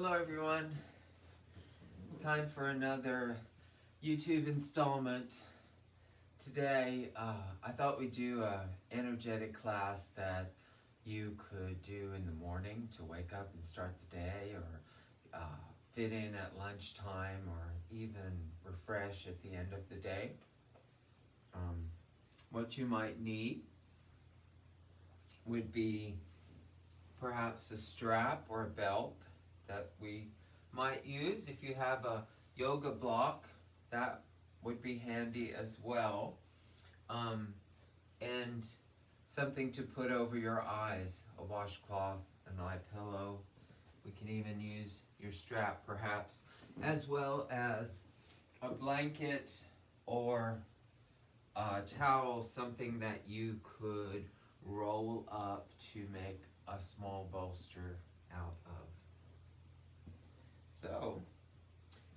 Hello everyone. Time for another YouTube installment. Today, I thought we'd do a energetic class that you could do in the morning to wake up and start the day, or fit in at lunchtime, or even refresh at the end of the day. What you might need would be perhaps a strap or a belt that we might use. If you have a yoga block, that would be handy as well. And something to put over your eyes, a washcloth, an eye pillow. We can even use your strap perhaps, as well as a blanket or a towel, something that you could roll up to make a small bolster out of. So,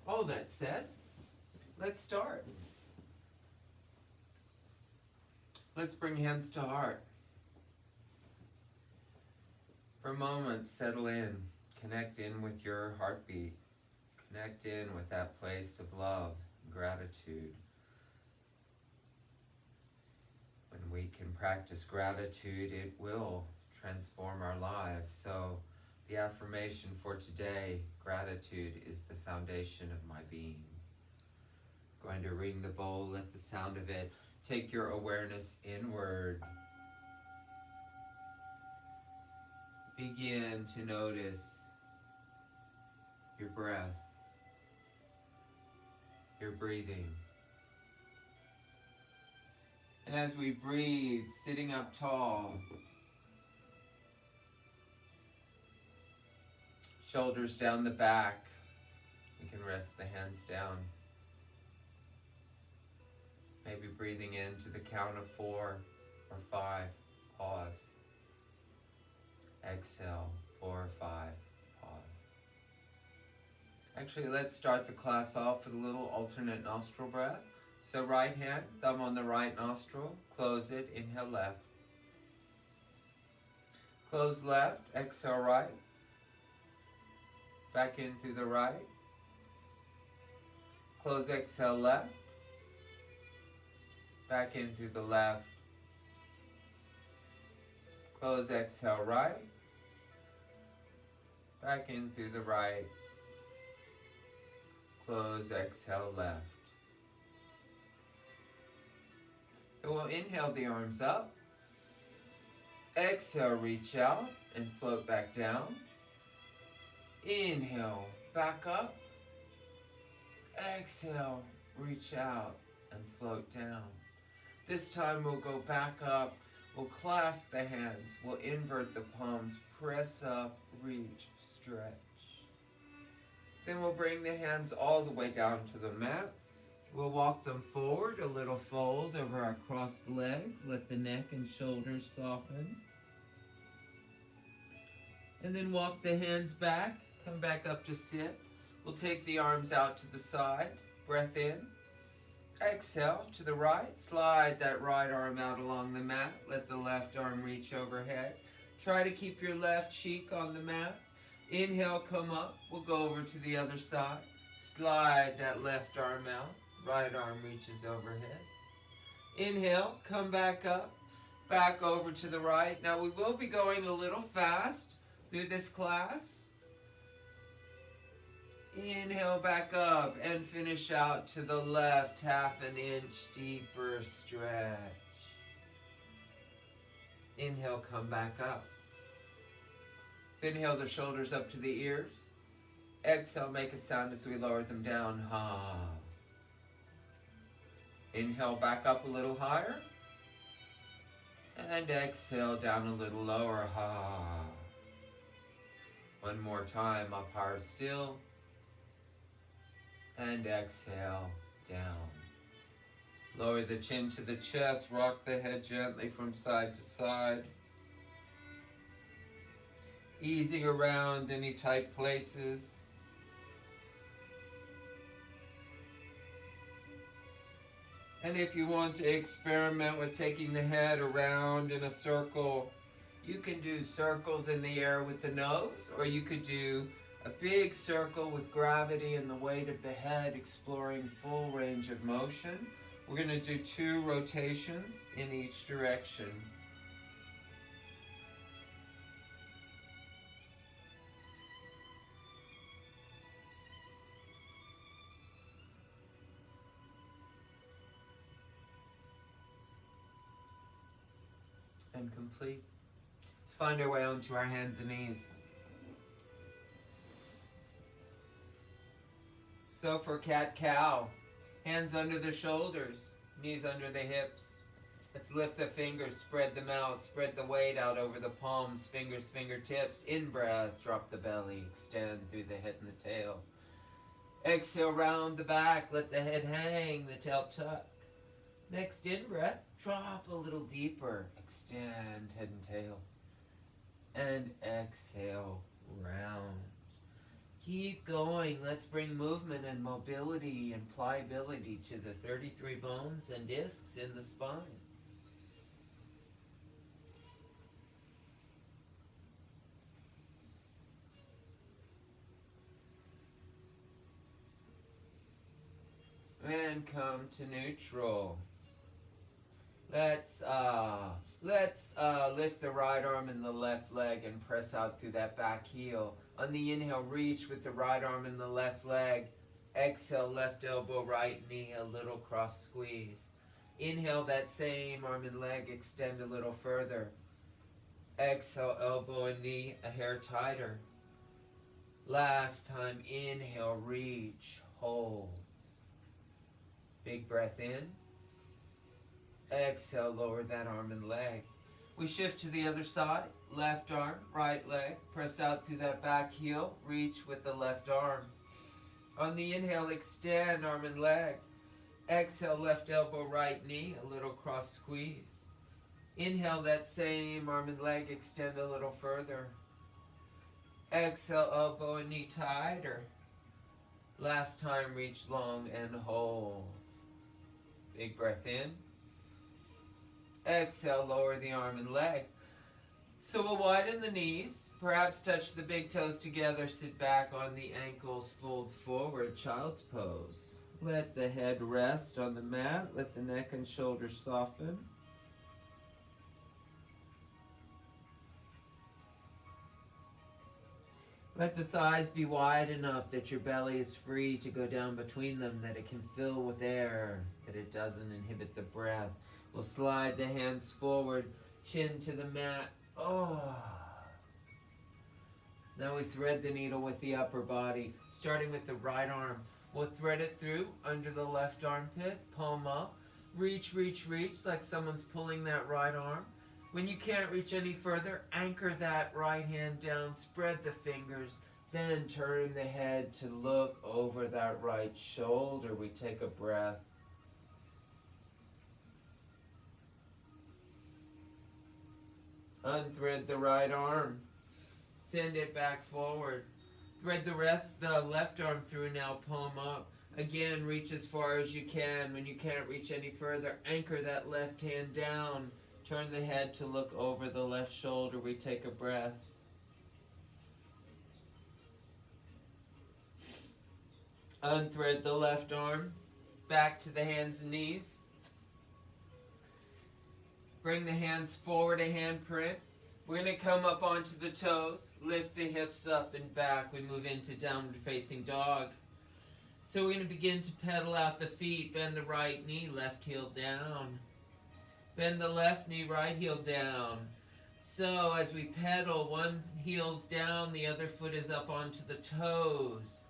all that said, let's start. Let's bring hands to heart. For a moment, settle in, connect in with your heartbeat, connect in with that place of love and gratitude. When we can practice gratitude, it will transform our lives. So the affirmation for today, gratitude is the foundation of my being. Going to ring the bowl, let the sound of it take your awareness inward. Begin to notice your breath, your breathing. And as we breathe, sitting up tall, shoulders down the back, we can rest the hands down. Maybe breathing in to the count of 4 or 5, pause. Exhale, 4 or 5, pause. Actually, let's start the class off with a little alternate nostril breath. So right hand, thumb on the right nostril, close it, inhale left. Close left, exhale right. Back in through the right. Close, exhale left. Back in through the left. Close, exhale right. Back in through the right. Close, exhale left. So we'll inhale the arms up. Exhale, reach out and float back down. Inhale, back up. Exhale, reach out and float down. This time we'll go back up. We'll clasp the hands. We'll invert the palms. Press up, reach, stretch. Then we'll bring the hands all the way down to the mat. We'll walk them forward, a little fold over our crossed legs. Let the neck and shoulders soften. And then walk the hands back. Come back up to sit. We'll take the arms out to the side. Breath in. Exhale to the right. Slide that right arm out along the mat. Let the left arm reach overhead. Try to keep your left cheek on the mat. Inhale, come up. We'll go over to the other side. Slide that left arm out. Right arm reaches overhead. Inhale, come back up. Back over to the right. Now we will be going a little fast through this class. Inhale back up and finish out to the left, half an inch deeper stretch. Inhale, come back up. Inhale the shoulders up to the ears. Exhale, make a sound as we lower them down. Ha. Inhale back up a little higher. And exhale down a little lower. Ha. One more time, up higher still. And exhale, down. Lower the chin to the chest, rock the head gently from side to side. Easing around any tight places. And if you want to experiment with taking the head around in a circle, you can do circles in the air with the nose, or you could do A big circle with gravity and the weight of the head exploring full range of motion. We're going to do 2 rotations in each direction. And complete. Let's find our way onto our hands and knees. So for cat-cow, hands under the shoulders, knees under the hips. Let's lift the fingers, spread them out, spread the weight out over the palms, fingers, fingertips. In breath, drop the belly, extend through the head and the tail. Exhale, round the back, let the head hang, the tail tuck. Next in breath, drop a little deeper, extend head and tail. And exhale, round. Keep going. Let's bring movement and mobility and pliability to the 33 bones and discs in the spine. And come to neutral. Let's lift the right arm and the left leg and press out through that back heel. On the inhale, reach with the right arm and the left leg. Exhale, left elbow, right knee, a little cross squeeze. Inhale, that same arm and leg, extend a little further. Exhale, elbow and knee a hair tighter. Last time, inhale, reach, hold. Big breath in. Exhale, lower that arm and leg. We shift to the other side. Left arm, right leg. Press out through that back heel. Reach with the left arm. On the inhale, extend arm and leg. Exhale, left elbow, right knee. A little cross squeeze. Inhale, that same arm and leg. Extend a little further. Exhale, elbow and knee tighter. Last time, reach long and hold. Big breath in. Exhale, lower the arm and leg. So we'll widen the knees, perhaps touch the big toes together, sit back on the ankles, fold forward, child's pose. Let the head rest on the mat, let the neck and shoulders soften. Let the thighs be wide enough that your belly is free to go down between them, that it can fill with air, that it doesn't inhibit the breath. We'll slide the hands forward, chin to the mat. Oh. Now we thread the needle with the upper body, starting with the right arm. We'll thread it through under the left armpit, palm up. Reach, reach, reach, like someone's pulling that right arm. When you can't reach any further, anchor that right hand down, spread the fingers, then turn the head to look over that right shoulder. We take a breath. Unthread the right arm. Send it back forward. Thread the left arm through now, palm up. Again, reach as far as you can. When you can't reach any further, anchor that left hand down. Turn the head to look over the left shoulder. We take a breath. Unthread the left arm. Back to the hands and knees. Bring the hands forward, a handprint. We're going to come up onto the toes, lift the hips up and back. We move into downward facing dog. So we're going to begin to pedal out the feet. Bend the right knee, left heel down. Bend the left knee, right heel down. So as we pedal, one heel's down, the other foot is up onto the toes.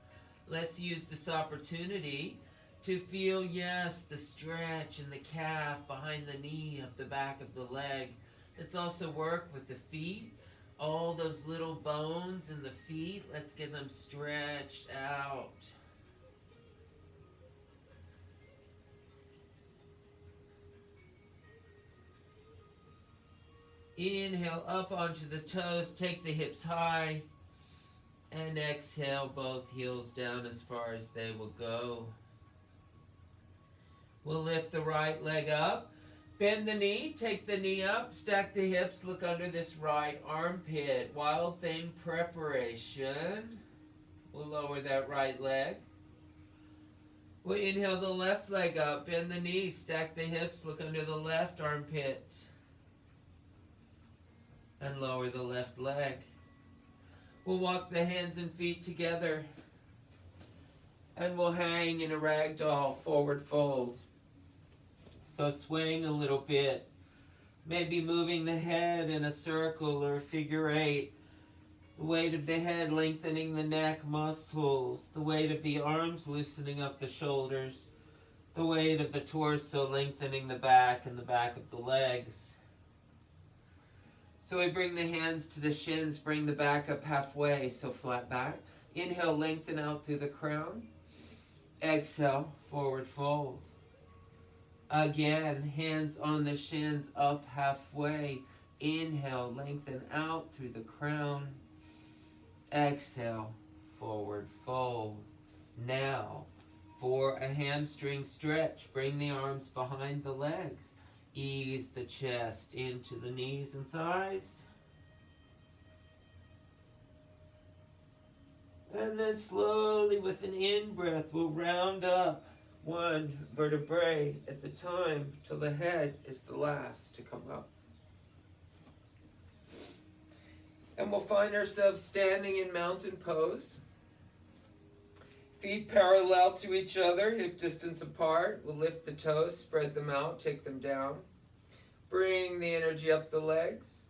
Let's use this opportunity to feel, yes, the stretch in the calf, behind the knee, up the back of the leg. Let's also work with the feet. All those little bones in the feet, let's get them stretched out. Inhale up onto the toes, take the hips high, and exhale both heels down as far as they will go. We'll lift the right leg up, bend the knee, take the knee up, stack the hips, look under this right armpit. Wild thing preparation. We'll lower that right leg. We'll inhale the left leg up, bend the knees, stack the hips, look under the left armpit. And lower the left leg. We'll walk the hands and feet together. And we'll hang in a ragdoll forward fold. So swing a little bit. Maybe moving the head in a circle or a figure eight. The weight of the head lengthening the neck muscles. The weight of the arms loosening up the shoulders. The weight of the torso lengthening the back and the back of the legs. So we bring the hands to the shins, bring the back up halfway, so flat back. Inhale, lengthen out through the crown. Exhale, forward fold. Again, hands on the shins, up halfway. Inhale, lengthen out through the crown. Exhale, forward fold. Now, for a hamstring stretch, bring the arms behind the legs. Ease the chest into the knees and thighs. And then slowly with an in-breath, we'll round up one vertebrae at the time till the head is the last to come up. And we'll find ourselves standing in mountain pose. Feet parallel to each other, hip distance apart. We'll lift the toes, spread them out, take them down. Bring the energy up the legs.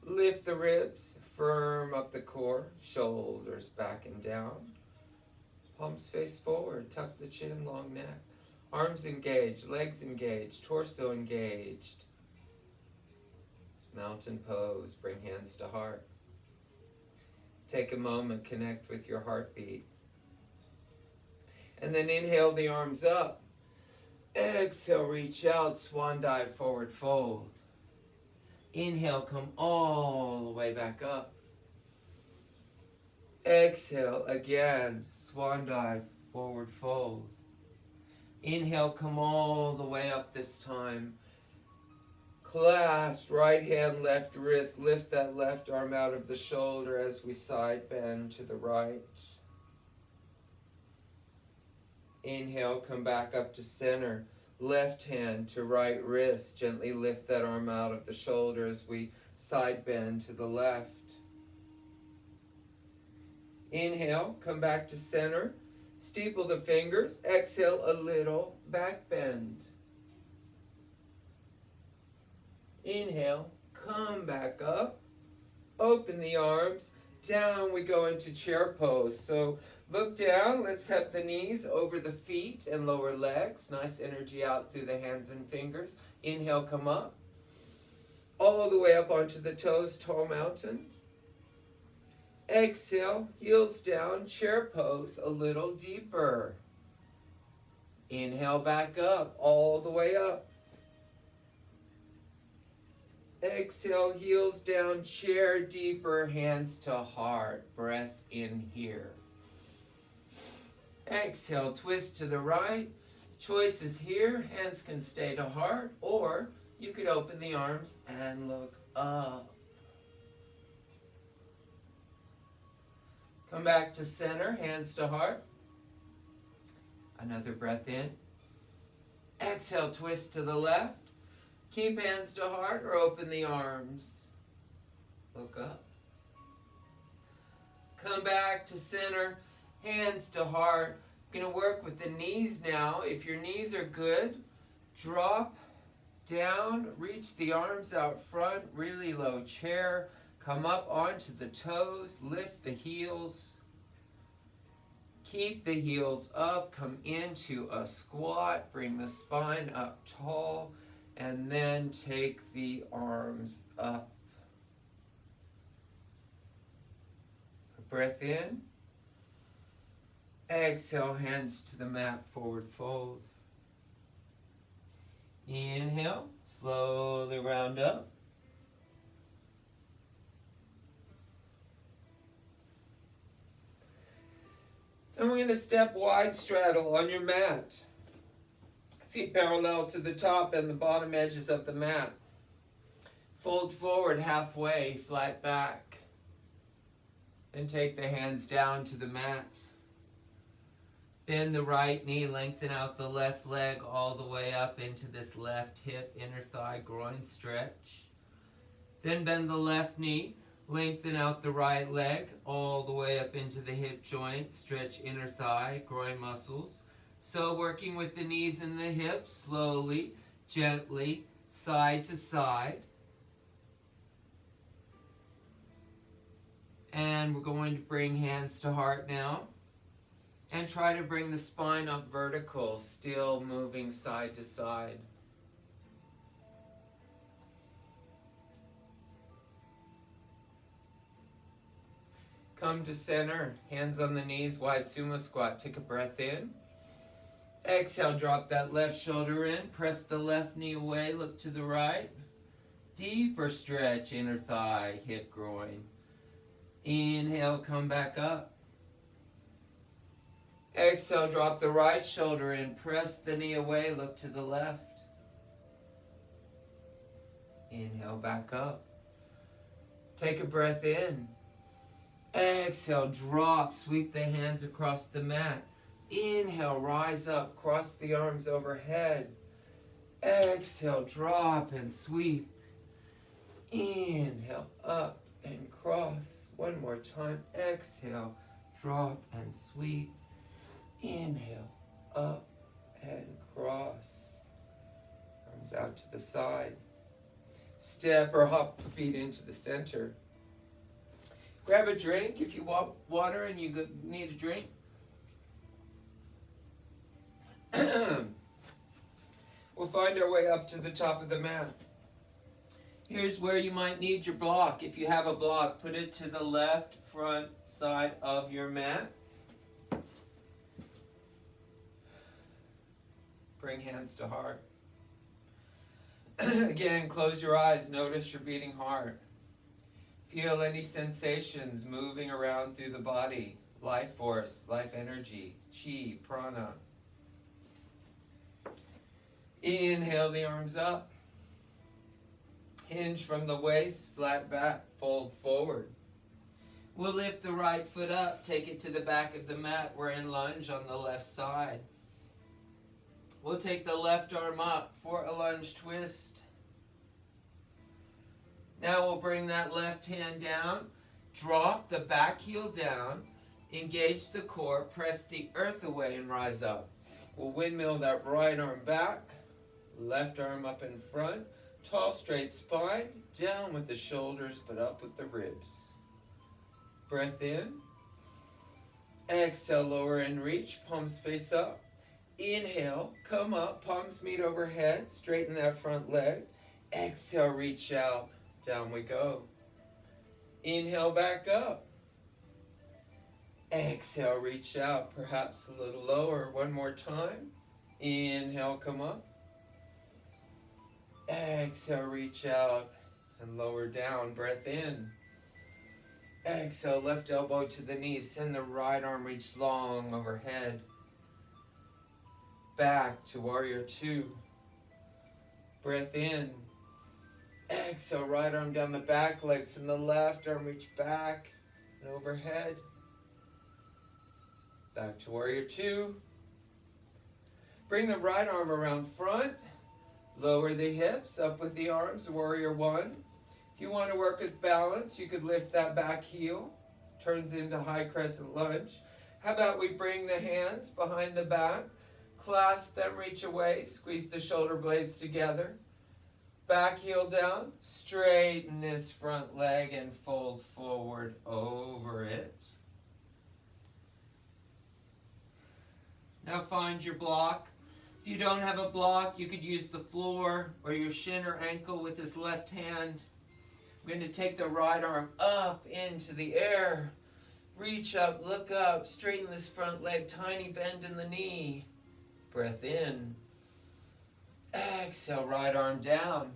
Lift the ribs, firm up the core, shoulders back and down. Palms face forward, tuck the chin, long neck. Arms engaged, legs engaged, torso engaged. Mountain pose, bring hands to heart. Take a moment, connect with your heartbeat. And then inhale the arms up. Exhale, reach out, swan dive, forward fold. Inhale, come all the way back up. Exhale, again, swan dive, forward fold. Inhale, come all the way up this time. Clasp, right hand, left wrist. Lift that left arm out of the shoulder as we side bend to the right. Inhale, come back up to center. Left hand to right wrist. Gently lift that arm out of the shoulder as we side bend to the left. Inhale, come back to center. Steeple the fingers. Exhale, a little back bend. Inhale, come back up. Open the arms. Down we go into chair pose. So look down. Let's have the knees over the feet and lower legs. Nice energy out through the hands and fingers. Inhale, come up. All the way up onto the toes, tall mountain. Exhale, heels down, chair pose a little deeper. Inhale, back up, all the way up. Exhale, heels down, chair deeper, hands to heart. Breath in here. Exhale, twist to the right. Choice is here. Hands can stay to heart, or you could open the arms and look up. Come back to center, hands to heart. Another breath in. Exhale, twist to the left. Keep hands to heart or open the arms. Look up. Come back to center, hands to heart. We're going to work with the knees now. If your knees are good, drop down, reach the arms out front, really low chair. Come up onto the toes, lift the heels. Keep the heels up, come into a squat, bring the spine up tall, and then take the arms up. A breath in. Exhale, hands to the mat, forward fold. Inhale, slowly round up. And we're going to step wide straddle on your mat. Feet parallel to the top and the bottom edges of the mat. Fold forward halfway, flat back. And take the hands down to the mat. Bend the right knee, lengthen out the left leg all the way up into this left hip, inner thigh, groin stretch. Then bend the left knee, lengthen out the right leg all the way up into the hip joint, stretch inner thigh, groin muscles. So working with the knees and the hips, slowly, gently, side to side. And we're going to bring hands to heart now. And try to bring the spine up vertical, still moving side to side. Come to center, hands on the knees, wide sumo squat. Take a breath in. Exhale, drop that left shoulder in. Press the left knee away, look to the right. Deeper stretch, inner thigh, hip, groin. Inhale, come back up. Exhale, drop the right shoulder in. Press the knee away, look to the left. Inhale, back up. Take a breath in. Exhale, drop, sweep the hands across the mat. Inhale, rise up, cross the arms overhead. Exhale, drop and sweep. Inhale, up and cross. One more time. Exhale, drop and sweep. Inhale, up and cross. Arms out to the side. Step or hop the feet into the center. Grab a drink if you want water and you need a drink. We'll find our way up to the top of the mat. Here's where you might need your block. If you have a block, put it to the left front side of your mat. Bring hands to heart. Again, close your eyes. Notice your beating heart. Feel any sensations moving around through the body. Life force, life energy, chi, prana. Inhale the arms up. Hinge from the waist, flat back, fold forward. We'll lift the right foot up, take it to the back of the mat. We're in lunge on the left side. We'll take the left arm up for a lunge twist. Now we'll bring that left hand down, drop the back heel down, engage the core, press the earth away and rise up. We'll windmill that right arm back, left arm up in front, tall straight spine, down with the shoulders but up with the ribs. Breath in. Exhale, lower and reach, palms face up. Inhale, come up, palms meet overhead, straighten that front leg. Exhale, reach out, down we go. Inhale, back up. Exhale, reach out, perhaps a little lower. One more time. Inhale, come up. Exhale, reach out and lower down. Breath in. Exhale, left elbow to the knee. Send the right arm reach long overhead. Back to warrior two. Breath in. Exhale, right arm down the back leg. Send the left arm reach back and overhead. Back to warrior two. Bring the right arm around front. Lower the hips, up with the arms, warrior one. If you want to work with balance, you could lift that back heel. Turns into high crescent lunge. How about we bring the hands behind the back, clasp them, reach away, squeeze the shoulder blades together. Back heel down, straighten this front leg and fold forward over it. Now find your block. If you don't have a block, you could use the floor or your shin or ankle with this left hand. We're going to take the right arm up into the air. Reach up, look up, straighten this front leg, tiny bend in the knee. Breath in. Exhale, right arm down.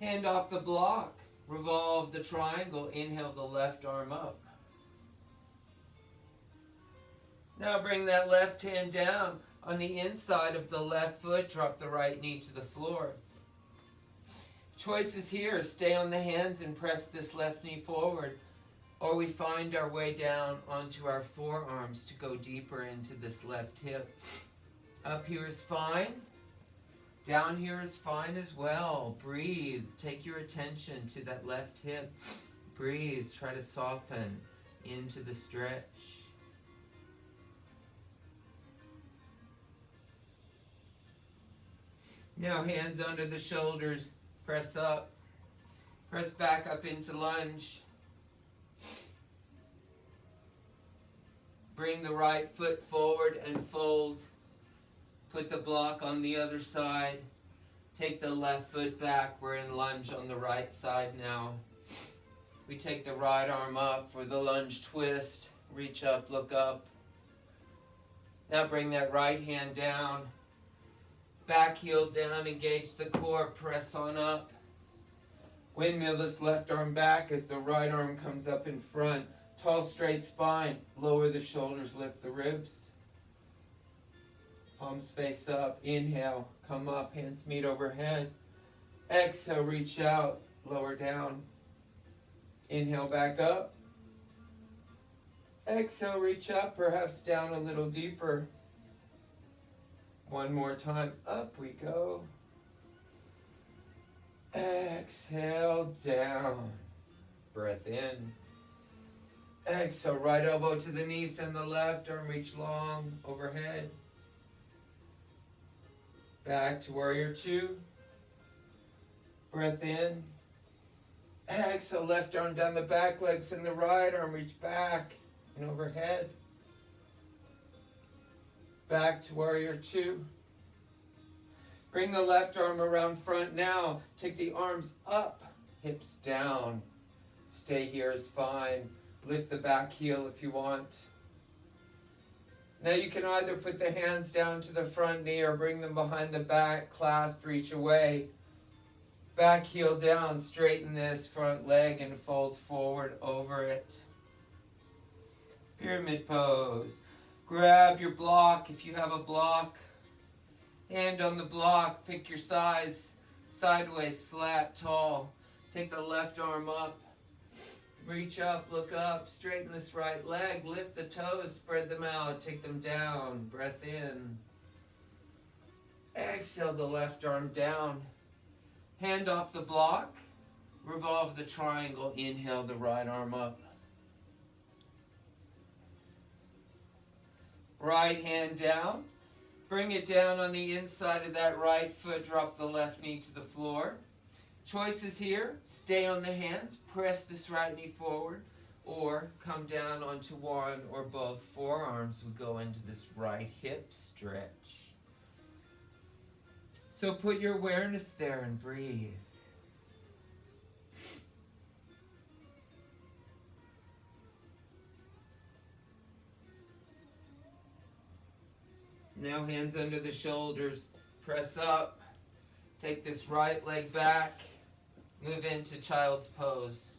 Hand off the block. Revolve the triangle. Inhale the left arm up. Now bring that left hand down. On the inside of the left foot, drop the right knee to the floor. Choices here. Stay on the hands and press this left knee forward. Or we find our way down onto our forearms to go deeper into this left hip. Up here is fine. Down here is fine as well. Breathe. Take your attention to that left hip. Breathe. Try to soften into the stretch. Now hands under the shoulders. Press up. Press back up into lunge. Bring the right foot forward and fold. Put the block on the other side. Take the left foot back. We're in lunge on the right side now. We take the right arm up for the lunge twist. Reach up, look up. Now bring that right hand down. Back heel down, engage the core, press on up. Windmill this left arm back as the right arm comes up in front. Tall, straight spine. Lower the shoulders, lift the ribs. Palms face up. Inhale, come up, hands meet overhead. Exhale, reach out, lower down. Inhale, back up. Exhale, reach up, perhaps down a little deeper. One more time, up we go. Exhale, down. Breath in. Exhale, right elbow to the knee, send the left arm reach long overhead. Back to warrior two. Breath in. Exhale, left arm down the back leg, send the right arm reach back and overhead. Back to warrior two. Bring the left arm around front now. Take the arms up, hips down. Stay here is fine. Lift the back heel if you want. Now you can either put the hands down to the front knee or bring them behind the back, clasped, reach away. Back heel down, straighten this front leg and fold forward over it. Pyramid pose. Grab your block if you have a block. Hand on the block, pick your size. Sideways, flat, tall. Take the left arm up. Reach up, look up, straighten this right leg, lift the toes, spread them out, take them down, breath in. Exhale the left arm down. Hand off the block, revolve the triangle, inhale the right arm up. Right hand down, bring it down on the inside of that right foot, drop the left knee to the floor. Choices here, stay on the hands, press this right knee forward, or come down onto one or both forearms. We go into this right hip stretch. So put your awareness there and breathe. Now hands under the shoulders, press up, take this right leg back. Move into child's pose.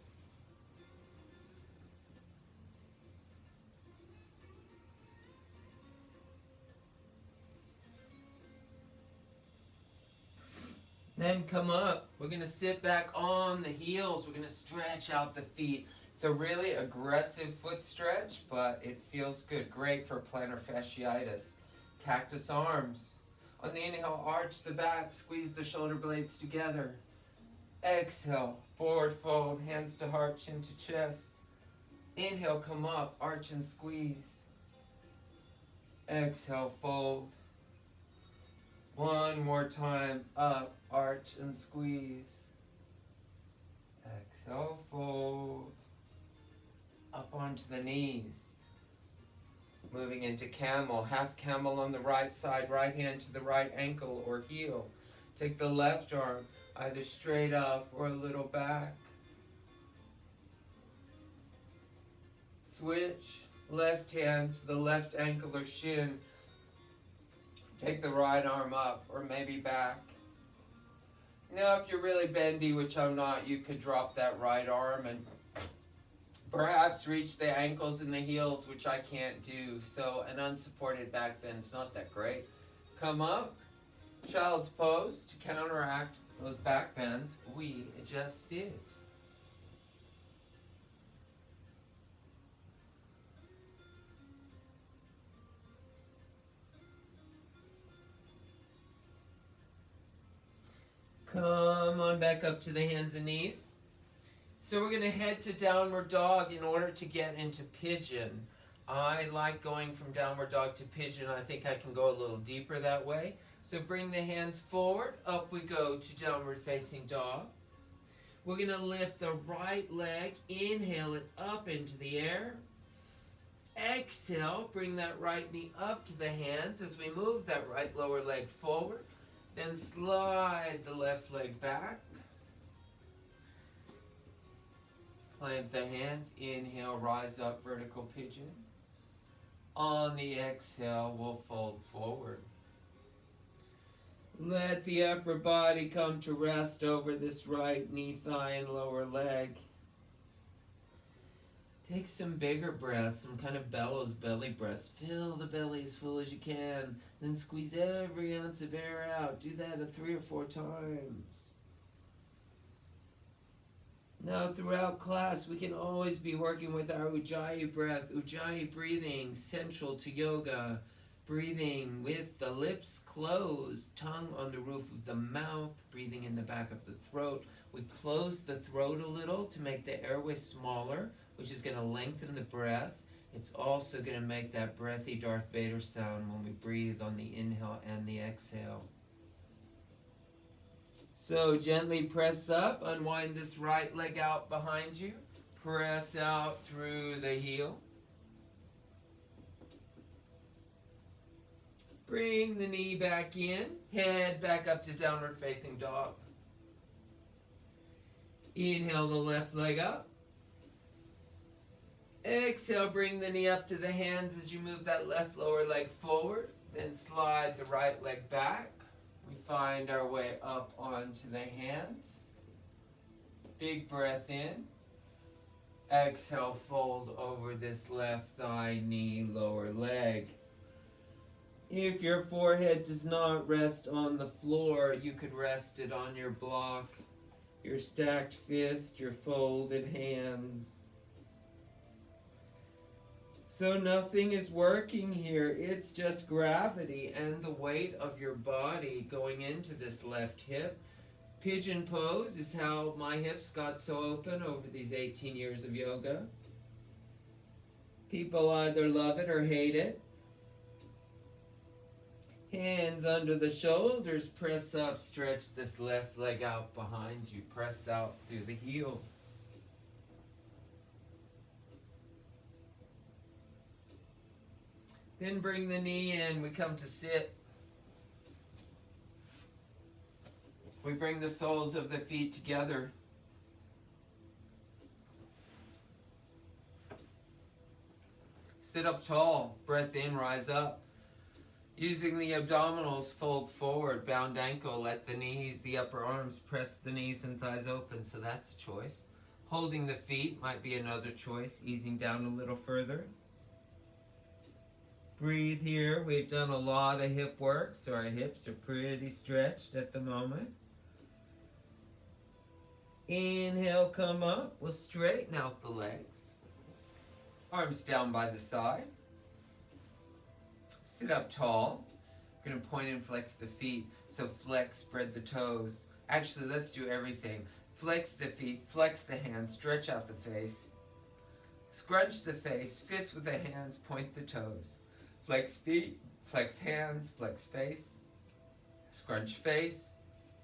Then come up. We're going to sit back on the heels. We're going to stretch out the feet. It's a really aggressive foot stretch, but it feels good. Great for plantar fasciitis. Cactus arms. On the inhale, arch the back, squeeze the shoulder blades together. Exhale, forward fold, hands to heart, chin to chest. Inhale, come up, arch and squeeze. Exhale, fold. One more time, up, arch and squeeze. Exhale, fold. Up onto the knees. Moving into camel, half camel on the right side, right hand to the right ankle or heel. Take the left arm either straight up or a little back. Switch, left hand to the left ankle or shin. Take the right arm up or maybe back. Now if you're really bendy, which I'm not, you could drop that right arm and perhaps reach the ankles and the heels, which I can't do. So an unsupported back bend's not that great. Come up, child's pose to counteract those back bends we just did. Come on back up to the hands and knees. So we're going to head to downward dog in order to get into pigeon. I like going from downward dog to pigeon. I think I can go a little deeper that way. So bring the hands forward. Up we go to downward facing dog. We're going to lift the right leg. Inhale it up into the air. Exhale, bring that right knee up to the hands as we move that right lower leg forward. Then slide the left leg back. Plant the hands. Inhale, rise up, vertical pigeon. On the exhale, we'll fold forward. Let the upper body come to rest over this right knee, thigh, and lower leg. Take some bigger breaths, some kind of bellows belly breaths. Fill the belly as full as you can. Then squeeze every ounce of air out. Do that 3 or 4 times. Now throughout class, we can always be working with our Ujjayi breath. Ujjayi breathing, central to yoga. Breathing with the lips closed, tongue on the roof of the mouth, breathing in the back of the throat. We close the throat a little to make the airway smaller, which is going to lengthen the breath. It's also going to make that breathy Darth Vader sound when we breathe on the inhale and the exhale. So gently press up, unwind this right leg out behind you. Press out through the heel. Bring the knee back in, head back up to downward facing dog. Inhale the left leg up. Exhale, bring the knee up to the hands as you move that left lower leg forward. Then slide the right leg back. We find our way up onto the hands. Big breath in. Exhale, fold over this left thigh, knee, lower leg. If your forehead does not rest on the floor, you could rest it on your block, your stacked fist, your folded hands. So nothing is working here. It's just gravity and the weight of your body going into this left hip. Pigeon pose is how my hips got so open over these 18 years of yoga. People either love it or hate it. Hands under the shoulders, press up, stretch this left leg out behind you. Press out through the heel. Then bring the knee in, we come to sit. We bring the soles of the feet together. Sit up tall, breath in, rise up. Using the abdominals, fold forward, bound ankle, let the knees, the upper arms, press the knees and thighs open, so that's a choice. Holding the feet might be another choice, easing down a little further. Breathe here. We've done a lot of hip work, so our hips are pretty stretched at the moment. Inhale, come up. We'll straighten out the legs. Arms down by the side. Sit up tall. We're going to point and flex the feet. So flex, spread the toes. Actually, let's do everything. Flex the feet, flex the hands, stretch out the face. Scrunch the face, fist with the hands, point the toes. Flex feet, flex hands, flex face. Scrunch face,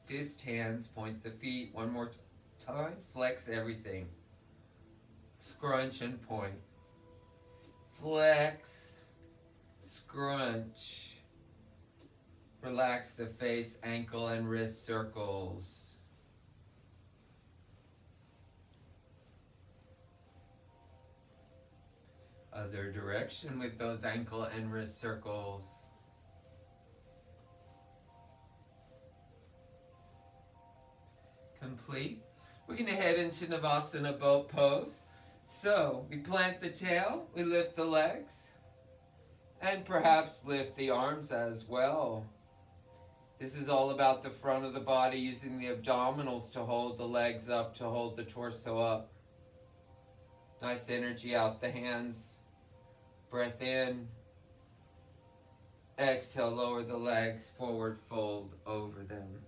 fist, hands, point the feet. One more time. Flex everything. Scrunch and point. Flex. Scrunch. Relax the face, ankle, and wrist circles. Other direction with those ankle and wrist circles. Complete. We're going to head into Navasana boat pose. So we plant the tail, we lift the legs, and perhaps lift the arms as well. This is all about the front of the body, using the abdominals to hold the legs up, to hold the torso up. Nice energy out the hands. Breath in. Exhale, lower the legs, forward fold over them.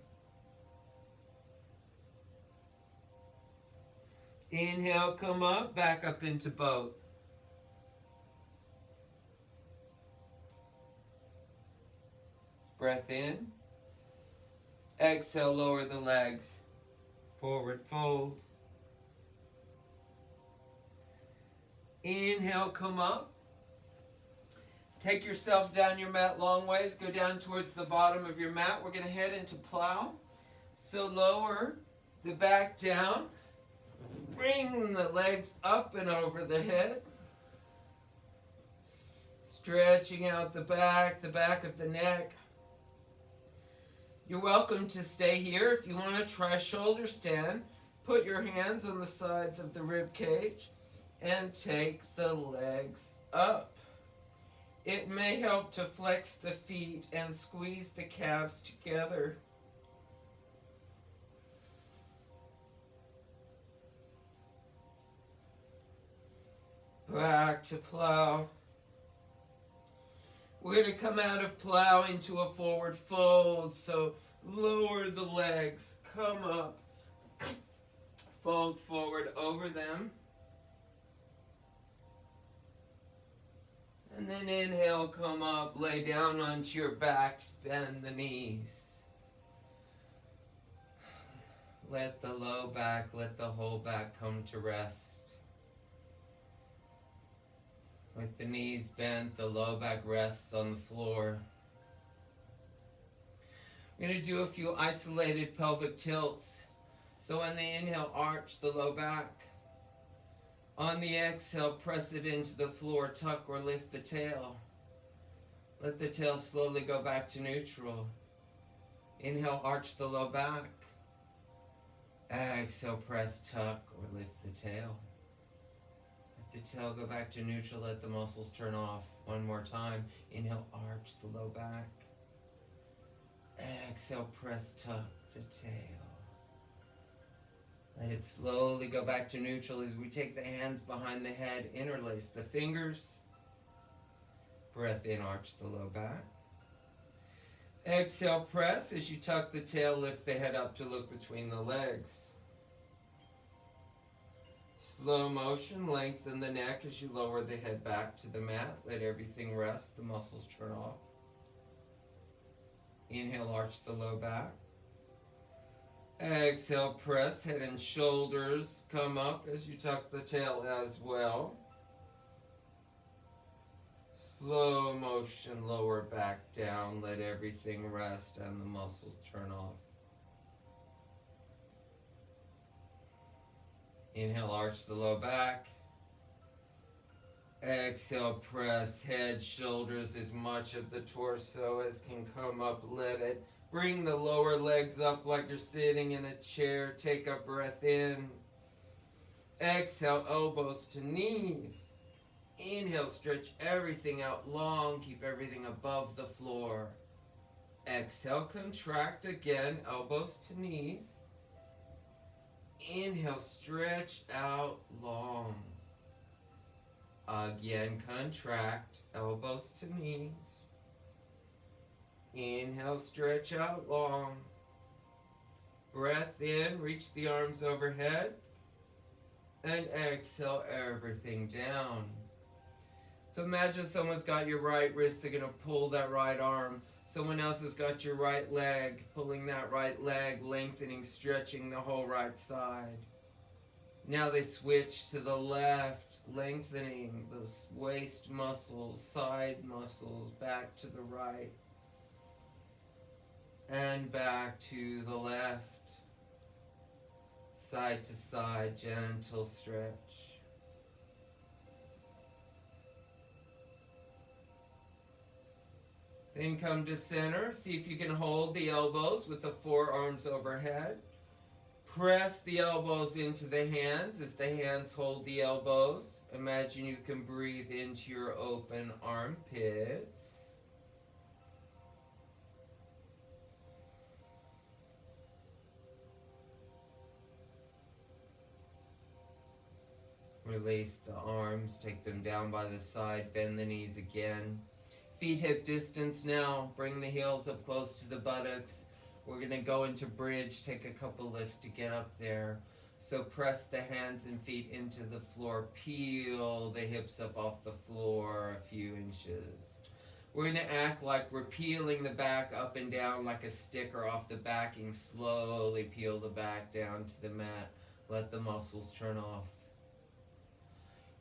Inhale, come up, back up into boat. Breath in. Exhale, lower the legs. Forward fold. Inhale, come up. Take yourself down your mat long ways. Go down towards the bottom of your mat. We're going to head into plow. So lower the back down. Bring the legs up and over the head. Stretching out the back of the neck. You're welcome to stay here. If you want to try shoulder stand, put your hands on the sides of the rib cage and take the legs up. It may help to flex the feet and squeeze the calves together. Back to plow. We're going to come out of plow into a forward fold. So lower the legs, come up, fold forward over them. And then inhale, come up, lay down onto your backs, bend the knees. Let the low back, let the whole back come to rest. With the knees bent, the low back rests on the floor. We're going to do a few isolated pelvic tilts. So on the inhale, arch the low back. On the exhale, press it into the floor, tuck or lift the tail. Let the tail slowly go back to neutral. Inhale, arch the low back. Exhale, press, tuck or lift the tail. Let the tail go back to neutral, let the muscles turn off. One more time. Inhale, arch the low back. Exhale, press, tuck the tail. Let it slowly go back to neutral as we take the hands behind the head, interlace the fingers. Breath in, arch the low back. Exhale, press. As you tuck the tail, lift the head up to look between the legs. Slow motion, lengthen the neck as you lower the head back to the mat. Let everything rest, the muscles turn off. Inhale, arch the low back. Exhale, press, head and shoulders come up as you tuck the tail as well. Slow motion, lower back down, let everything rest and the muscles turn off. Inhale, arch the low back. Exhale, press head, shoulders, as much of the torso as can come up. Let it. Bring the lower legs up like you're sitting in a chair. Take a breath in. Exhale, elbows to knees. Inhale, stretch everything out long. Keep everything above the floor. Exhale, contract again, elbows to knees. Inhale, stretch out long. Again, contract, elbows to knees. Inhale, stretch out long. Breath in, reach the arms overhead. And exhale, everything down. So imagine someone's got your right wrist, they're going to pull that right arm. Someone else has got your right leg, pulling that right leg, lengthening, stretching the whole right side. Now they switch to the left, lengthening those waist muscles, side muscles, back to the right. And back to the left. Side to side, gentle stretch. Then come to center. See if you can hold the elbows with the forearms overhead. Press the elbows into the hands as the hands hold the elbows. Imagine you can breathe into your open armpits. Release the arms, take them down by the side, bend the knees again. Feet hip distance now, bring the heels up close to the buttocks. We're going to go into bridge, take a couple lifts to get up there. So press the hands and feet into the floor. Peel the hips up off the floor a few inches. We're going to act like we're peeling the back up and down like a sticker off the backing. Slowly peel the back down to the mat. Let the muscles turn off.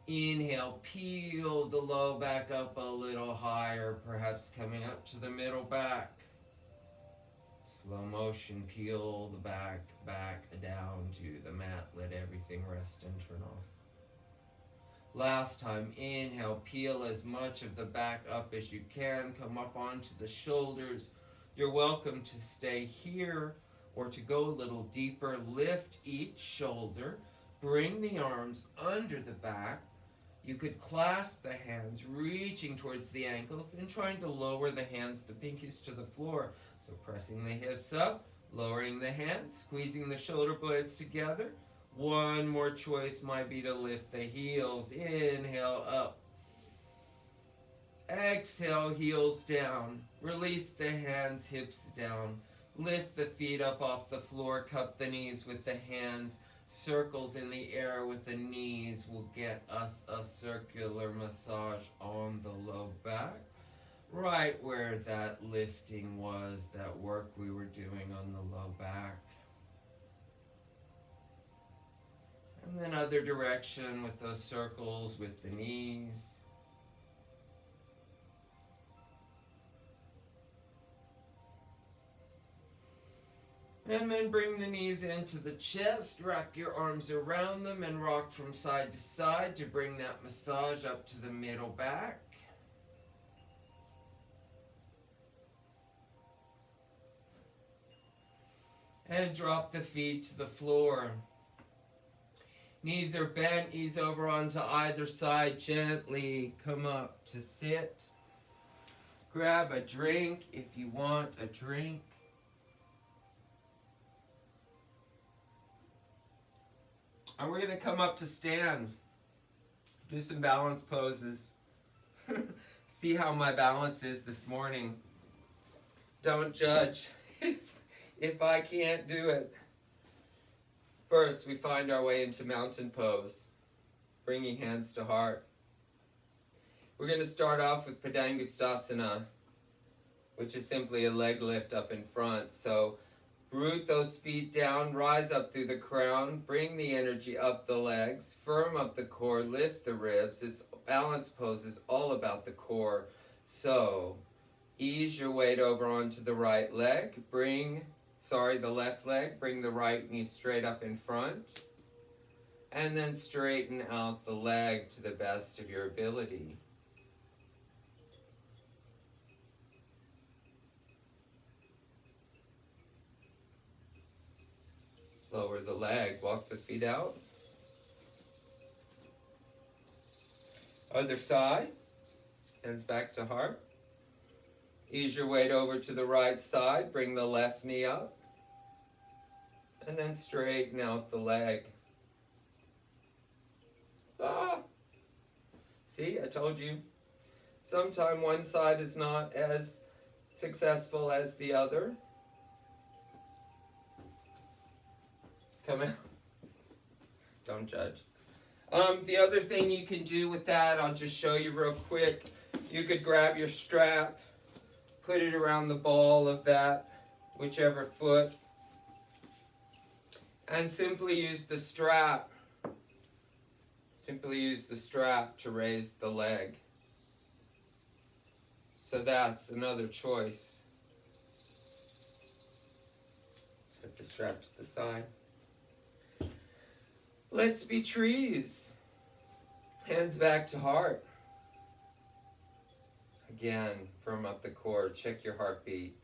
Inhale, peel the low back up a little higher, perhaps coming up to the middle back. Slow motion, peel the back down to the mat. Let everything rest and turn off. Last time, inhale, peel as much of the back up as you can. Come up onto the shoulders. You're welcome to stay here or to go a little deeper. Lift each shoulder. Bring the arms under the back. You could clasp the hands, reaching towards the ankles, then trying to lower the hands, the pinkies to the floor. So pressing the hips up, lowering the hands, squeezing the shoulder blades together. One more choice might be to lift the heels. Inhale up. Exhale, heels down. Release the hands, hips down. Lift the feet up off the floor. Cup the knees with the hands. Circles in the air with the knees will get us a circular massage on the low back. Right where that lifting was, that work we were doing on the low back. And then other direction with those circles with the knees. And then bring the knees into the chest, wrap your arms around them and rock from side to side to bring that massage up to the middle back. And drop the feet to the floor. Knees are bent, ease over onto either side, gently come up to sit. Grab a drink if you want a drink. And we're going to come up to stand. Do some balance poses. See how my balance is this morning. Don't judge if I can't do it. First, we find our way into mountain pose, bringing hands to heart. We're going to start off with Padangusthasana, which is simply a leg lift up in front. So root those feet down, rise up through the crown, bring the energy up the legs, firm up the core, lift the ribs. It's balance pose is all about the core. So ease your weight over onto the right leg, the left leg, bring the right knee straight up in front, and then straighten out the leg to the best of your ability. Lower the leg, walk the feet out. Other side, hands back to heart. Ease your weight over to the right side, bring the left knee up. And then straighten out the leg. See, I told you. Sometimes one side is not as successful as the other. Come out. Don't judge. The other thing you can do with that, I'll just show you real quick. You could grab your strap, put it around the ball of that, whichever foot, and simply use the strap. Simply use the strap to raise the leg. So that's another choice. Set the strap to the side. Let's be trees. Hands back to heart. Again, firm up the core. Check your heartbeat.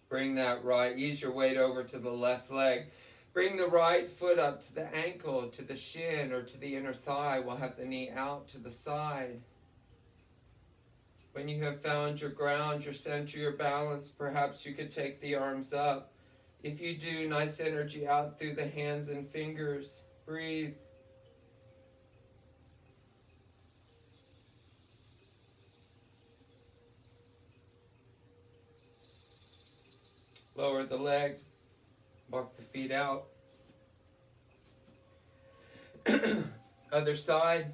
Bring that right. Ease your weight over to the left leg. Bring the right foot up to the ankle, to the shin, or to the inner thigh. We'll have the knee out to the side. When you have found your ground, your center, your balance, perhaps you could take the arms up. If you do, nice energy out through the hands and fingers. Breathe. Lower the leg. Walk the feet out. Other side.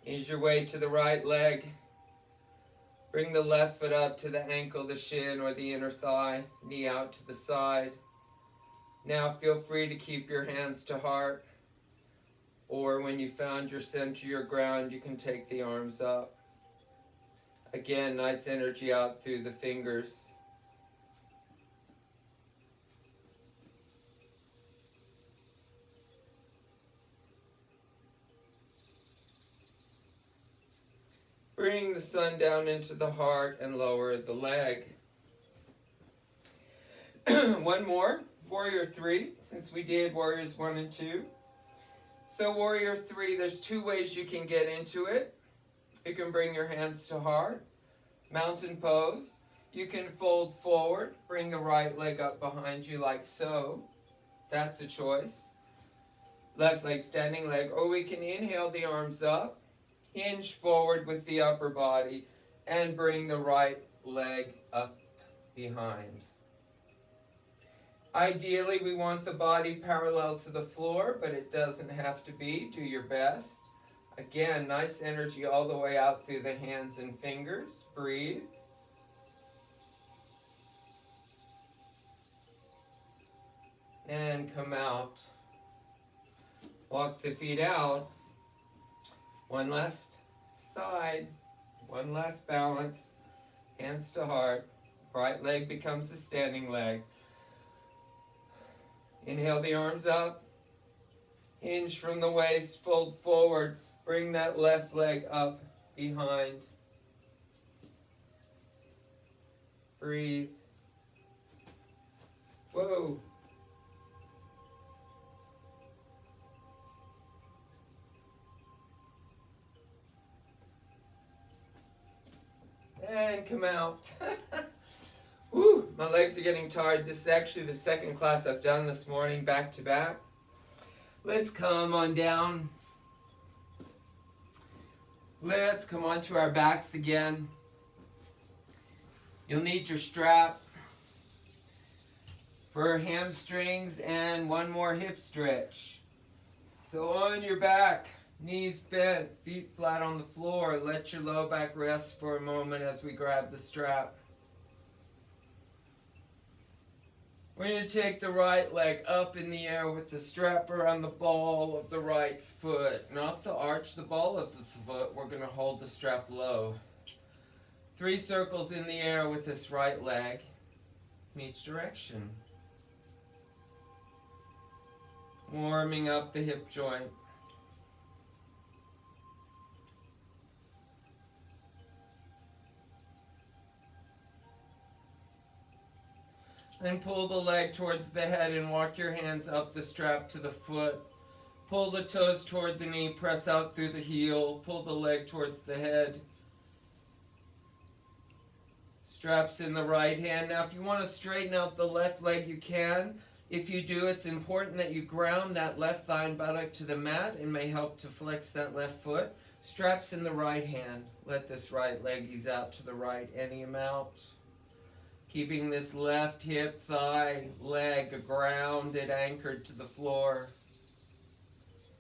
Ease your way to the right leg. Bring the left foot up to the ankle, the shin, or the inner thigh. Knee out to the side. Now feel free to keep your hands to heart. Or when you found your center, your ground, you can take the arms up. Again, nice energy out through the fingers. Bring the sun down into the heart and lower the leg. One more, Warrior 3, since we did Warriors 1 and 2. So Warrior 3, there's two ways you can get into it. You can bring your hands to heart, mountain pose. You can fold forward, bring the right leg up behind you like so. That's a choice. Left leg, standing leg. Or we can inhale the arms up, hinge forward with the upper body, and bring the right leg up behind. Ideally, we want the body parallel to the floor, but it doesn't have to be. Do your best. Again, nice energy all the way out through the hands and fingers. Breathe. And come out. Walk the feet out. One last side. One last balance. Hands to heart. Right leg becomes the standing leg. Inhale the arms up. Hinge from the waist. Fold forward. Bring that left leg up behind. Breathe. Whoa. And come out. Woo, my legs are getting tired. This is actually the second class I've done this morning, back to back. Let's come on down. Let's come onto our backs again. You'll need your strap for hamstrings and one more hip stretch. So on your back, knees bent, feet flat on the floor. Let your low back rest for a moment as we grab the strap. We're going to take the right leg up in the air with the strap around the ball of the right foot. Not the arch, the ball of the foot. We're going to hold the strap low. 3 circles in the air with this right leg in each direction. Warming up the hip joint. Then pull the leg towards the head and walk your hands up the strap to the foot. Pull the toes toward the knee, press out through the heel, pull the leg towards the head. Straps in the right hand. Now if you want to straighten out the left leg, you can. If you do, it's important that you ground that left thigh and buttock to the mat and may help to flex that left foot. Straps in the right hand. Let this right leg ease out to the right any amount. Keeping this left hip, thigh, leg grounded, anchored to the floor.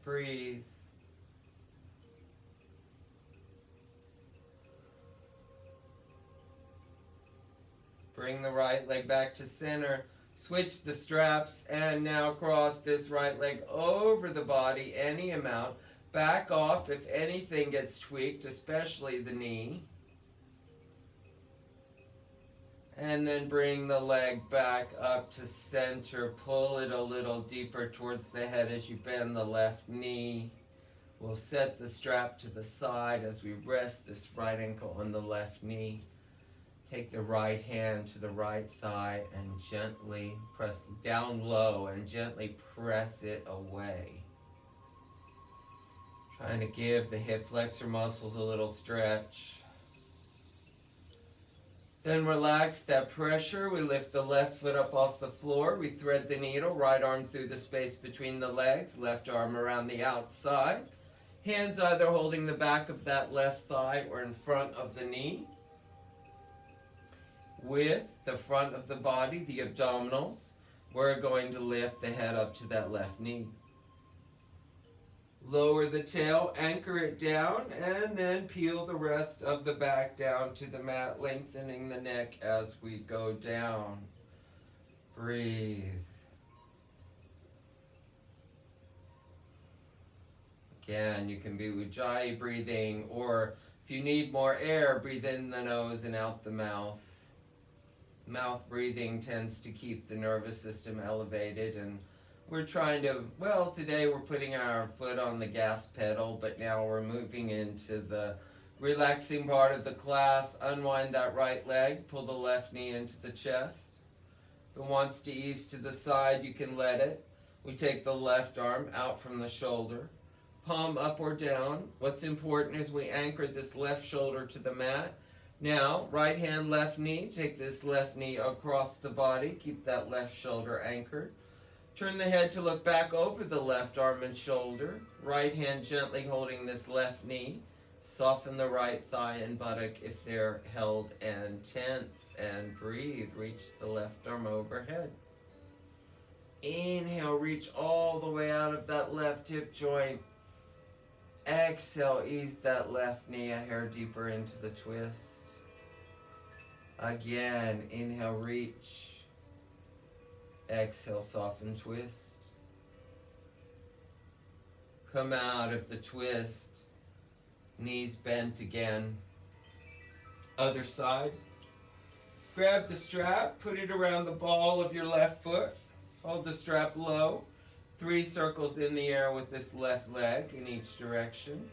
Breathe. Bring the right leg back to center. Switch the straps and now cross this right leg over the body any amount. Back off if anything gets tweaked, especially the knee. And then bring the leg back up to center. Pull it a little deeper towards the head as you bend the left knee. We'll set the strap to the side as we rest this right ankle on the left knee. Take the right hand to the right thigh and gently press down low and gently press it away. Trying to give the hip flexor muscles a little stretch. Then relax that pressure. We lift the left foot up off the floor. We thread the needle, right arm through the space between the legs, left arm around the outside. Hands either holding the back of that left thigh or in front of the knee. With the front of the body, the abdominals, we're going to lift the head up to that left knee. Lower the tail, anchor it down, and then peel the rest of the back down to the mat, lengthening the neck as we go down. Breathe. Again, you can be Ujjayi breathing, or if you need more air, breathe in the nose and out the mouth. Mouth breathing tends to keep the nervous system elevated, and we're trying to, well, today we're putting our foot on the gas pedal, but now we're moving into the relaxing part of the class. Unwind that right leg, pull the left knee into the chest. If it wants to ease to the side, you can let it. We take the left arm out from the shoulder, palm up or down. What's important is we anchor this left shoulder to the mat. Now, right hand, left knee, take this left knee across the body, keep that left shoulder anchored. Turn the head to look back over the left arm and shoulder. Right hand gently holding this left knee. Soften the right thigh and buttock if they're held and tense. And breathe. Reach the left arm overhead. Inhale, reach all the way out of that left hip joint. Exhale, ease that left knee a hair deeper into the twist. Again, inhale, reach. Exhale, soften, twist. Come out of the twist. Knees bent again. Other side. Grab the strap, put it around the ball of your left foot. Hold the strap low. 3 circles in the air with this left leg in each direction.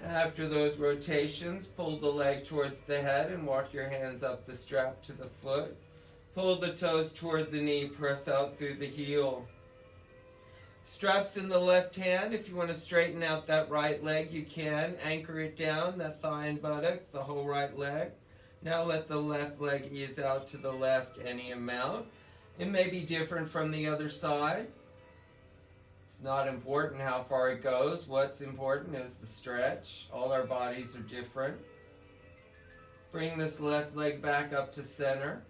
After those rotations, pull the leg towards the head and walk your hands up the strap to the foot. Pull the toes toward the knee, press out through the heel. Straps in the left hand. If you want to straighten out that right leg, you can. Anchor it down, that thigh and buttock, the whole right leg. Now let the left leg ease out to the left any amount. It may be different from the other side. It's not important how far it goes. What's important is the stretch. All our bodies are different. Bring this left leg back up to center.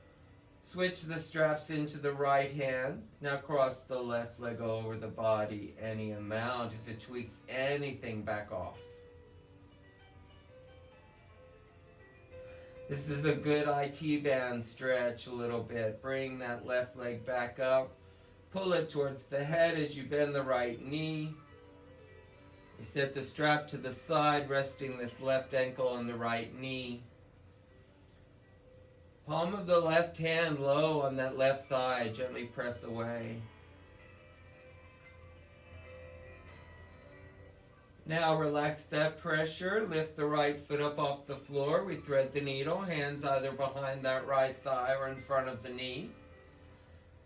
Switch the straps into the right hand. Now cross the left leg over the body any amount. If it tweaks anything, back off. This is a good IT band stretch a little bit. Bring that left leg back up. Pull it towards the head as you bend the right knee. You set the strap to the side, resting this left ankle on the right knee. Palm of the left hand low on that left thigh. Gently press away. Now relax that pressure. Lift the right foot up off the floor. We thread the needle. Hands either behind that right thigh or in front of the knee.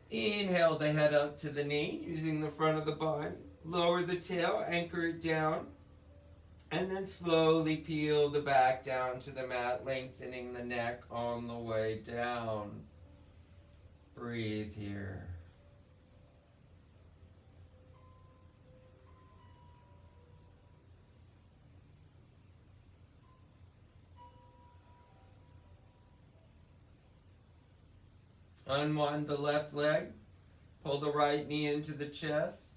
Inhale the head up to the knee using the front of the body. Lower the tail, anchor it down, and then slowly peel the back down to the mat, lengthening the neck on the way down. Breathe here. Unwind the left leg. Pull the right knee into the chest.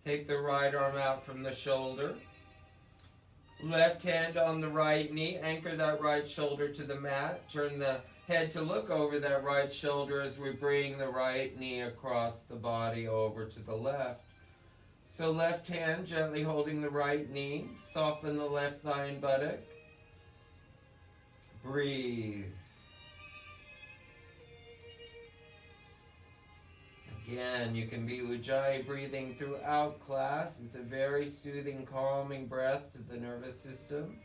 Take the right arm out from the shoulder. Left hand on the right knee. Anchor that right shoulder to the mat. Turn the head to look over that right shoulder as we bring the right knee across the body over to the left. So left hand gently holding the right knee. Soften the left thigh and buttock. Breathe. Again, you can be Ujjayi breathing throughout class. It's a very soothing, calming breath to the nervous system.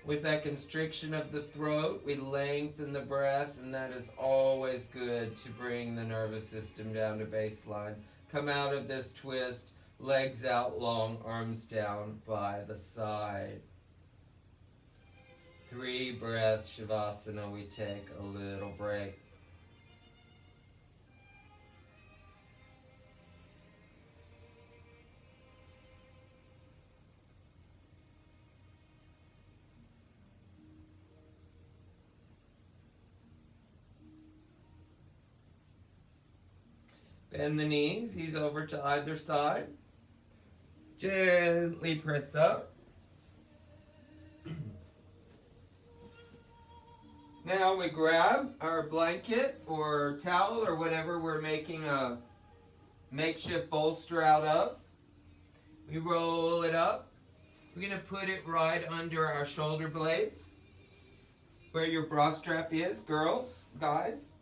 With that constriction of the throat, we lengthen the breath, and that is always good to bring the nervous system down to baseline. Come out of this twist, legs out long, arms down by the side. 3 breaths, Shavasana, we take a little break. Bend the knees, ease over to either side. Gently press up. Now we grab our blanket or towel or whatever we're making a makeshift bolster out of. We roll it up. We're going to put it right under our shoulder blades, where your bra strap is, girls, guys.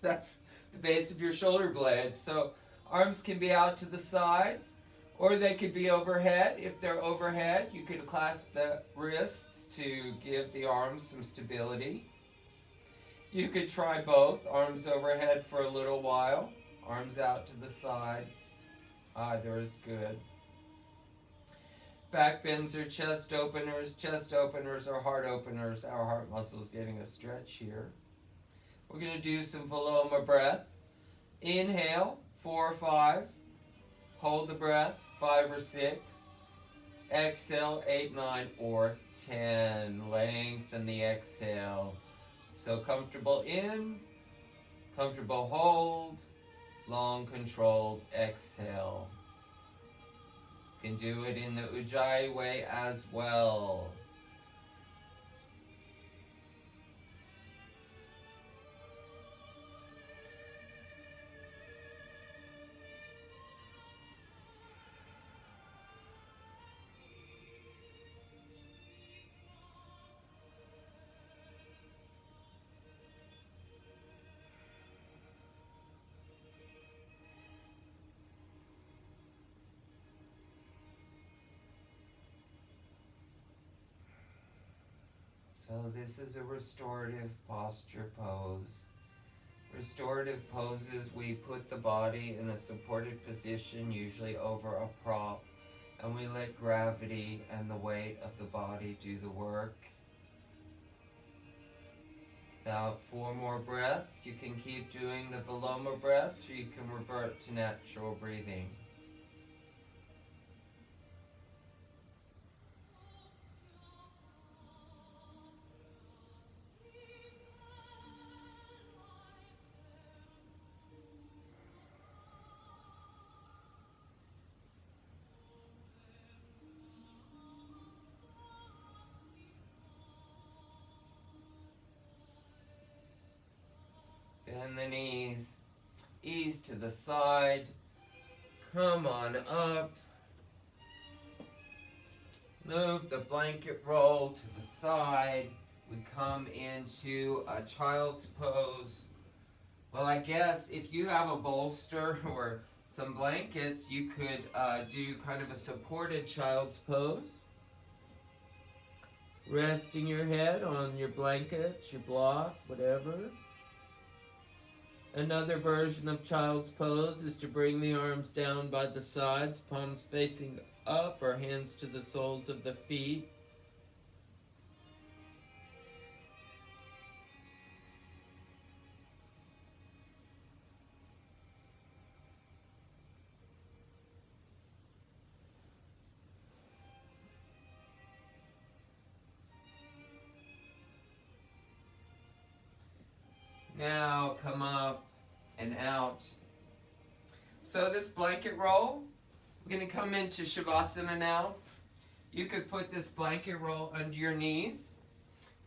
That's the base of your shoulder blades. So arms can be out to the side, or they could be overhead. If they're overhead, you could clasp the wrists to give the arms some stability. You could try both, arms overhead for a little while, arms out to the side. Either is good. Back bends are chest openers are heart openers. Our heart muscle is getting a stretch here. We're going to do some Viloma breath. Inhale, 4 or 5. Hold the breath, 5 or 6. Exhale, 8, 9, or 10. Lengthen the exhale. So comfortable in, comfortable hold, long controlled exhale. You can do it in the Ujjayi way as well. So this is a restorative posture pose. Restorative poses, we put the body in a supported position, usually over a prop, and we let gravity and the weight of the body do the work. About 4 more breaths. You can keep doing the Viloma breaths, or you can revert to natural breathing. Bend the knees, ease to the side, come on up, move the blanket roll to the side, we come into a child's pose. Well, I guess if you have a bolster or some blankets, you could do kind of a supported child's pose. Resting your head on your blankets, your block, whatever. Another version of child's pose is to bring the arms down by the sides, palms facing up or hands to the soles of the feet. Now come up and out. So this blanket roll, we're going to come into Shavasana now. You could put this blanket roll under your knees.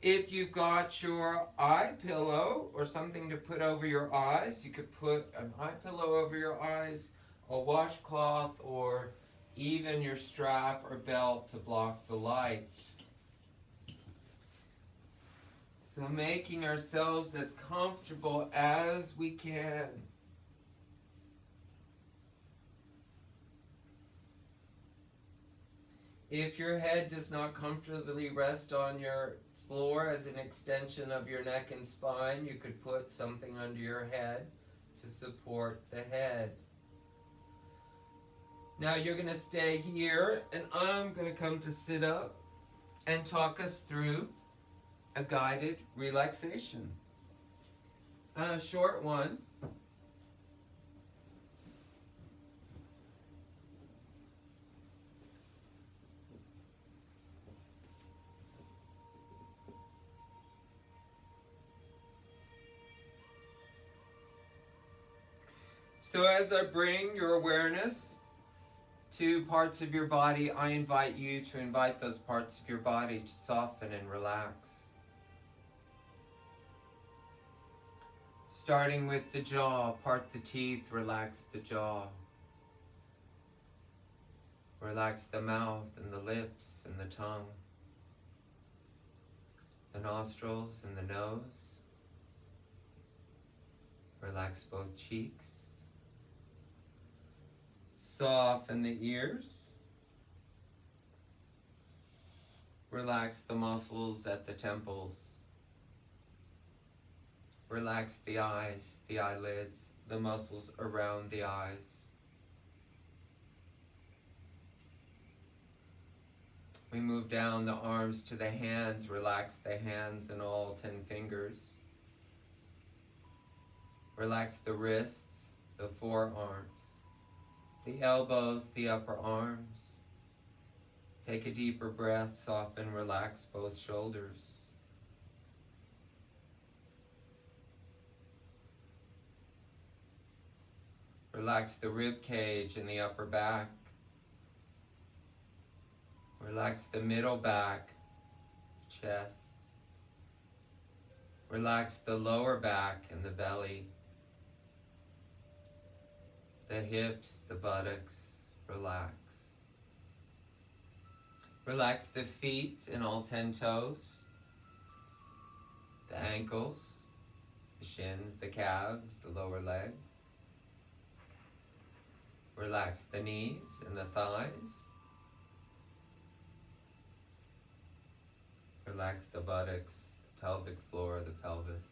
If you've got your eye pillow or something to put over your eyes, you could put an eye pillow over your eyes, a washcloth, or even your strap or belt to block the light. So making ourselves as comfortable as we can. If your head does not comfortably rest on your floor as an extension of your neck and spine, you could put something under your head to support the head. Now you're going to stay here, and I'm going to come to sit up and talk us through a guided relaxation. A short one. So as I bring your awareness to parts of your body, I invite you to invite those parts of your body to soften and relax. Starting with the jaw, part the teeth, relax the jaw. Relax the mouth and the lips and the tongue, the nostrils and the nose. Relax both cheeks. Soften the ears. Relax the muscles at the temples. Relax the eyes, the eyelids, the muscles around the eyes. We move down the arms to the hands. Relax the hands and all 10 fingers. Relax the wrists, the forearms, the elbows, the upper arms. Take a deeper breath, soften, relax both shoulders. Relax the rib cage and the upper back. Relax the middle back, chest. Relax the lower back and the belly. The hips, the buttocks, relax. Relax the feet and all 10 toes. The ankles, the shins, the calves, the lower legs. Relax the knees and the thighs. Relax the buttocks, the pelvic floor, the pelvis.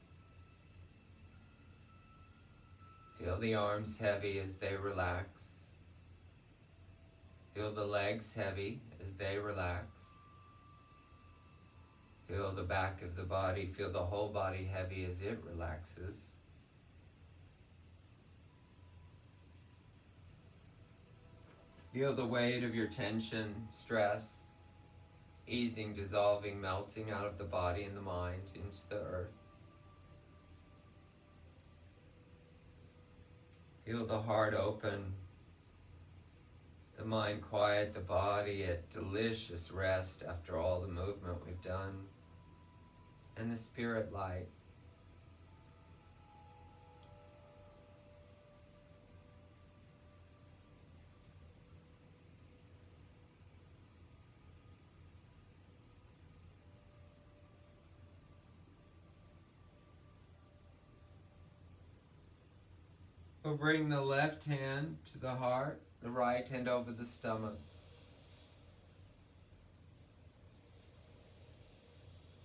Feel the arms heavy as they relax. Feel the legs heavy as they relax. Feel the back of the body, feel the whole body heavy as it relaxes. Feel the weight of your tension, stress, easing, dissolving, melting out of the body and the mind into the earth. Feel the heart open, the mind quiet, the body at delicious rest after all the movement we've done, and the spirit light. We'll bring the left hand to the heart, the right hand over the stomach.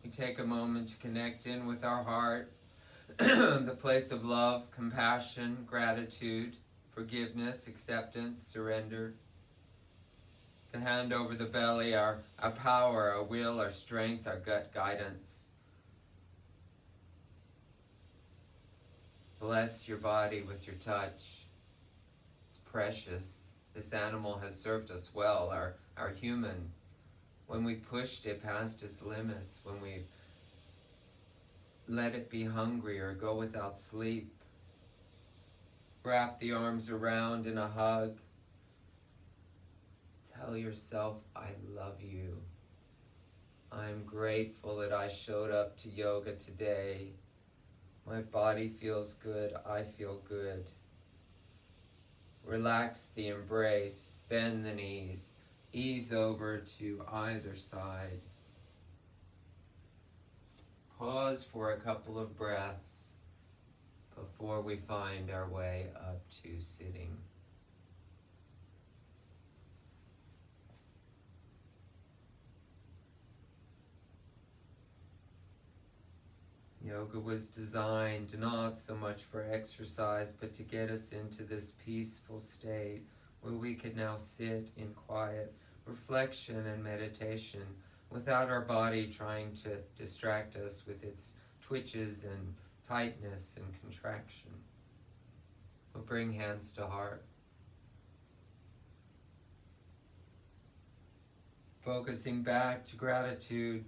We take a moment to connect in with our heart, the place of love, compassion, gratitude, forgiveness, acceptance, surrender. The hand over the belly, our power, our will, our strength, our gut guidance. Bless your body with your touch. It's precious. This animal has served us well, our human. When we pushed it past its limits, when we've let it be hungry or go without sleep, wrap the arms around in a hug. Tell yourself, I love you. I'm grateful that I showed up to yoga today. My body feels good, I feel good. Relax the embrace, bend the knees, ease over to either side. Pause for a couple of breaths before we find our way up to sitting. Yoga was designed not so much for exercise, but to get us into this peaceful state where we could now sit in quiet reflection and meditation without our body trying to distract us with its twitches and tightness and contraction. We'll bring hands to heart. Focusing back to gratitude.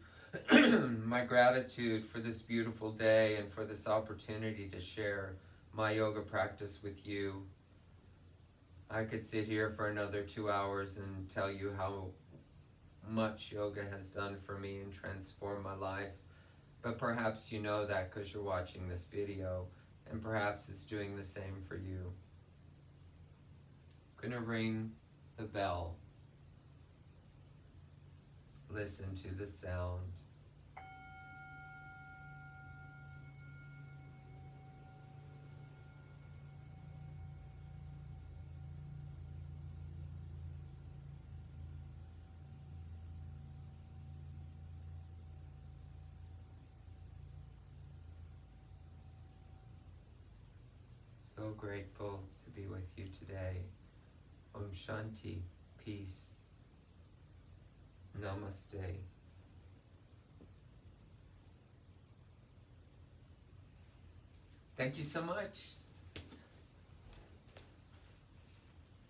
My gratitude for this beautiful day and for this opportunity to share my yoga practice with you. I could sit here for another 2 hours and tell you how much yoga has done for me and transformed my life. But perhaps you know that because you're watching this video, and perhaps it's doing the same for you. I'm gonna ring the bell. Listen to the sound. So grateful to be with you today. Om Shanti, peace. Namaste. Thank you so much.